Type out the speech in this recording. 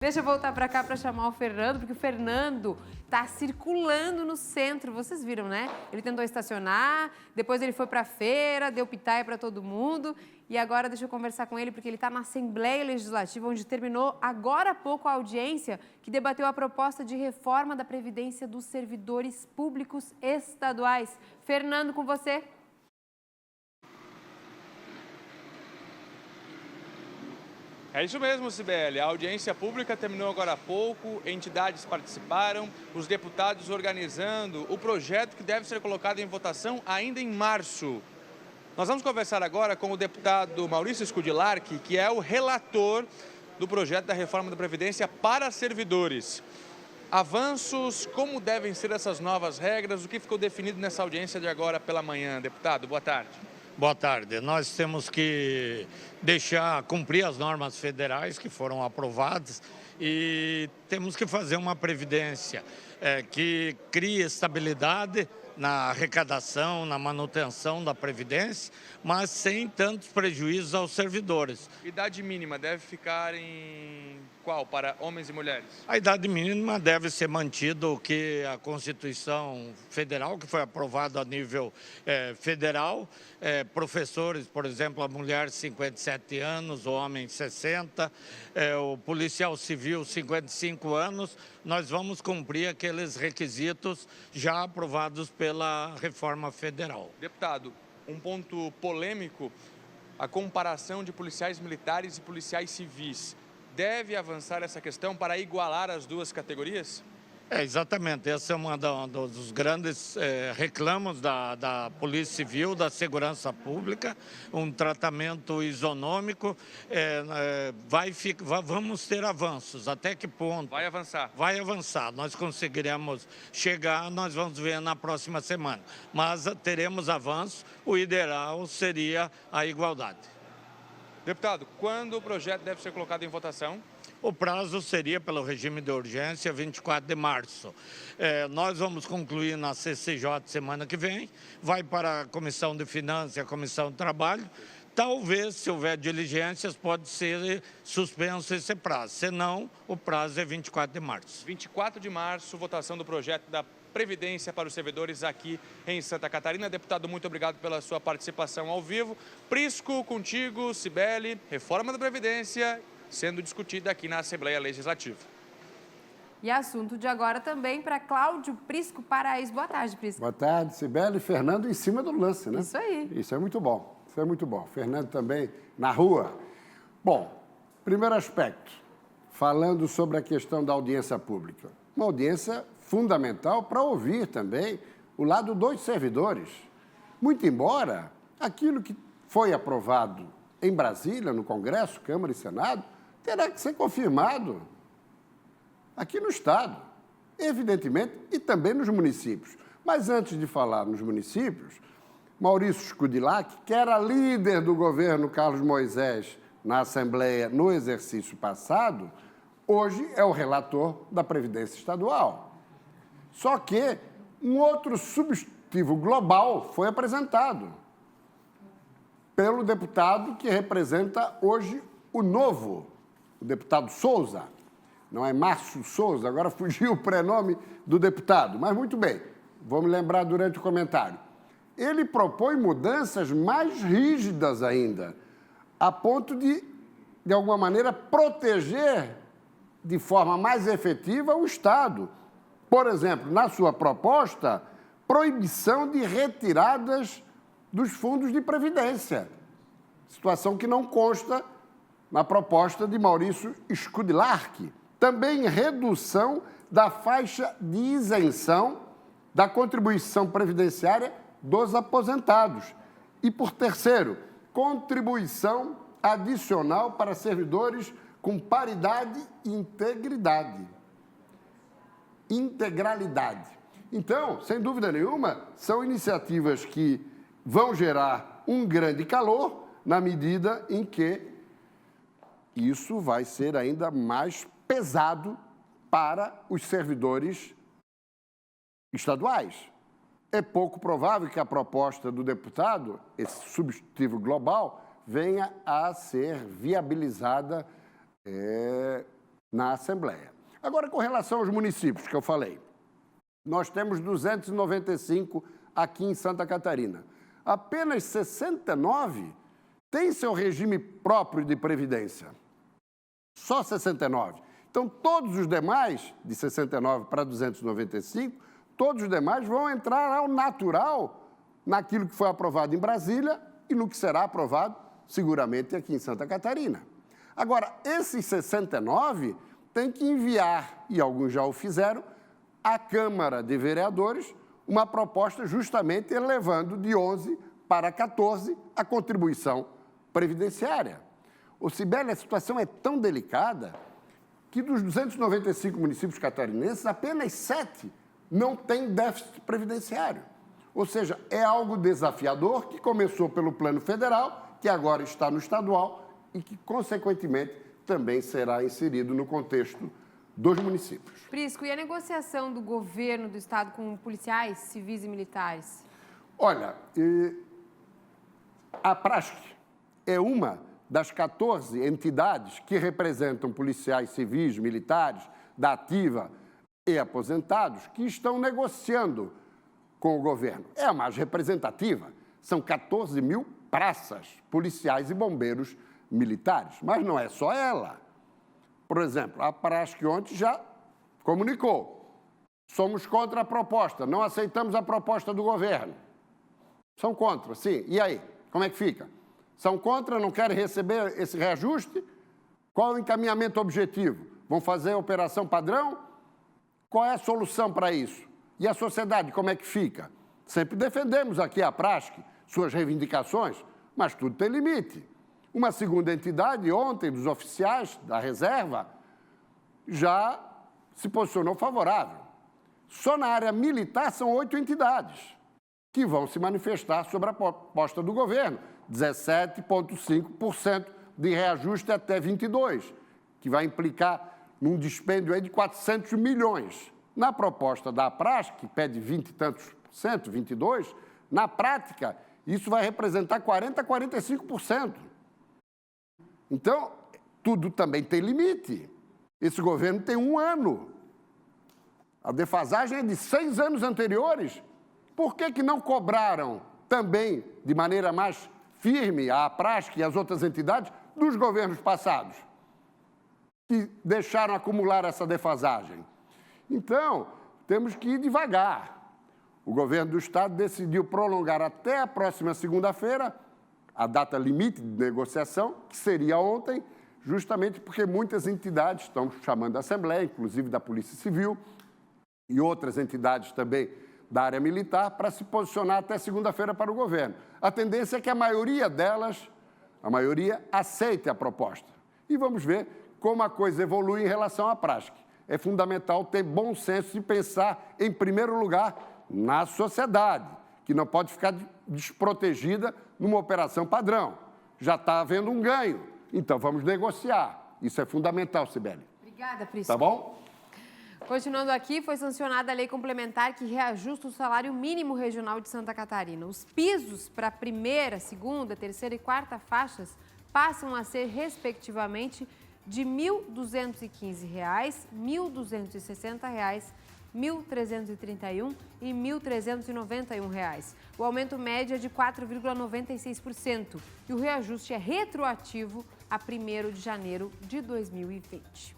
Deixa eu voltar para cá para chamar o Fernando, porque o Fernando tá circulando no centro, vocês viram, né? Ele tentou estacionar, depois ele foi para a feira, deu pitaia para todo mundo e agora deixa eu conversar com ele, porque ele está na Assembleia Legislativa, onde terminou agora há pouco a audiência que debateu a proposta de reforma da Previdência dos servidores públicos estaduais. Fernando, com você. É isso mesmo, Cibele. A audiência pública terminou agora há pouco, entidades participaram, os deputados organizando o projeto que deve ser colocado em votação ainda em março. Nós vamos conversar agora com o deputado Maurício Skudilarki, que é o relator do projeto da reforma da Previdência para servidores. Avanços, como devem ser essas novas regras, o que ficou definido nessa audiência de agora pela manhã? Deputado, boa tarde. Boa tarde. Nós temos que deixar cumprir as normas federais que foram aprovadas e temos que fazer uma previdência que crie estabilidade na arrecadação, na manutenção da previdência, mas sem tantos prejuízos aos servidores. Idade mínima deve ficar em qual para homens e mulheres? A idade mínima deve ser mantida o que a Constituição Federal, que foi aprovada a nível federal, professores, por exemplo, a mulher 57 anos, o homem 60, o policial civil 55 anos, nós vamos cumprir aqueles requisitos já aprovados pela reforma federal. Deputado, um ponto polêmico, a comparação de policiais militares e policiais civis. Deve avançar essa questão para igualar as duas categorias? Exatamente. Esse é um dos grandes reclamos da Polícia Civil, da Segurança Pública, um tratamento isonômico. Vamos ter avanços. Até que ponto? Vai avançar. Vai avançar. Nós conseguiremos chegar, nós vamos ver na próxima semana. Mas teremos avanços. O ideal seria a igualdade. Deputado, quando o projeto deve ser colocado em votação? O prazo seria, pelo regime de urgência, 24 de março. Nós vamos concluir na CCJ semana que vem, vai para a Comissão de Finanças e a Comissão de Trabalho. Talvez, se houver diligências, pode ser suspenso esse prazo. Senão, o prazo é 24 de março. 24 de março, votação do projeto da Previdência para os servidores aqui em Santa Catarina. Deputado, muito obrigado pela sua participação ao vivo. Prisco, contigo, Cibele, reforma da Previdência sendo discutida aqui na Assembleia Legislativa. E assunto de agora também para Cláudio Prisco Paraíso. Boa tarde, Prisco. Boa tarde, Cibele e Fernando em cima do lance, né? Isso aí. Isso é muito bom, isso é muito bom. Fernando também na rua. Bom, primeiro aspecto, falando sobre a questão da audiência pública. Uma audiência fundamental para ouvir também o lado dos servidores. Muito embora aquilo que foi aprovado em Brasília, no Congresso, Câmara e Senado, terá que ser confirmado aqui no Estado, evidentemente, e também nos municípios. Mas antes de falar nos municípios, Maurício Skudilarki, que era líder do governo Carlos Moisés na Assembleia no exercício passado, hoje é o relator da Previdência Estadual. Só que um outro substitutivo global foi apresentado pelo deputado que representa hoje o Novo, o deputado Souza. Não é Márcio Souza, agora fugiu o prenome do deputado, mas muito bem, vou me lembrar durante o comentário. Ele propõe mudanças mais rígidas ainda, a ponto de alguma maneira, proteger de forma mais efetiva o Estado. Por exemplo, na sua proposta, proibição de retiradas dos fundos de previdência, situação que não consta na proposta de Maurício Skudilarki. Também redução da faixa de isenção da contribuição previdenciária dos aposentados. E, por terceiro, contribuição adicional para servidores com paridade e integralidade. Então, sem dúvida nenhuma, são iniciativas que vão gerar um grande calor na medida em que isso vai ser ainda mais pesado para os servidores estaduais. É pouco provável que a proposta do deputado, esse substitutivo global, venha a ser viabilizada na Assembleia. Agora, com relação aos municípios que eu falei, nós temos 295 aqui em Santa Catarina. Apenas 69 têm seu regime próprio de previdência. Só 69. Então, todos os demais, de 69 para 295, todos os demais vão entrar ao natural naquilo que foi aprovado em Brasília e no que será aprovado, seguramente, aqui em Santa Catarina. Agora, esses 69 têm que enviar, e alguns já o fizeram, à Câmara de Vereadores uma proposta justamente elevando de 11 para 14 a contribuição previdenciária. Ô, Sibeli, a situação é tão delicada que dos 295 municípios catarinenses, apenas 7 não têm déficit previdenciário. Ou seja, é algo desafiador que começou pelo plano federal, que agora está no estadual e que, consequentemente, também será inserido no contexto dos municípios. Prisco, e a negociação do governo do estado com policiais, civis e militares? Olha, a PRASC é uma das 14 entidades que representam policiais civis, militares, da ativa e aposentados, que estão negociando com o governo. É a mais representativa. São 14 mil praças policiais e bombeiros militares. Mas não é só ela. Por exemplo, a PRASC ontem já comunicou. Somos contra a proposta, não aceitamos a proposta do governo. São contra, sim. E aí, como é que fica? São contra, não querem receber esse reajuste? Qual é o encaminhamento objetivo? Vão fazer a operação padrão? Qual é a solução para isso? E a sociedade, como é que fica? Sempre defendemos aqui a PRASC, suas reivindicações, mas tudo tem limite. Uma segunda entidade, ontem, dos oficiais da reserva, já se posicionou favorável. Só na área militar são 8 entidades que vão se manifestar sobre a proposta do governo. 17,5% de reajuste até 22, que vai implicar num dispêndio aí de 400 milhões. Na proposta da PRASC, que pede 20 e tantos por cento, 22, na prática, isso vai representar 40% a 45%. Então, tudo também tem limite. Esse governo tem 1 ano. A defasagem é de 6 anos anteriores. Por que não cobraram também, de maneira mais firme, a PRASC e as outras entidades dos governos passados, que deixaram acumular essa defasagem? Então, temos que ir devagar. O governo do Estado decidiu prolongar até a próxima segunda-feira a data limite de negociação, que seria ontem, justamente porque muitas entidades estão chamando a Assembleia, inclusive da Polícia Civil, e outras entidades também da área militar, para se posicionar até segunda-feira para o governo. A tendência é que a maioria delas, aceite a proposta. E vamos ver como a coisa evolui em relação à PRASC. É fundamental ter bom senso e pensar, em primeiro lugar, na sociedade, que não pode ficar desprotegida numa operação padrão. Já está havendo um ganho, então vamos negociar. Isso é fundamental, Sibeli. Obrigada, Prisco. Tá bom? Continuando aqui, foi sancionada a lei complementar que reajusta o salário mínimo regional de Santa Catarina. Os pisos para a primeira, segunda, terceira e quarta faixas passam a ser, respectivamente, de R$ 1.215, R$ 1.260, R$ 1.331 e R$ 1.391. O aumento médio é de 4,96% e o reajuste é retroativo a 1º de janeiro de 2020.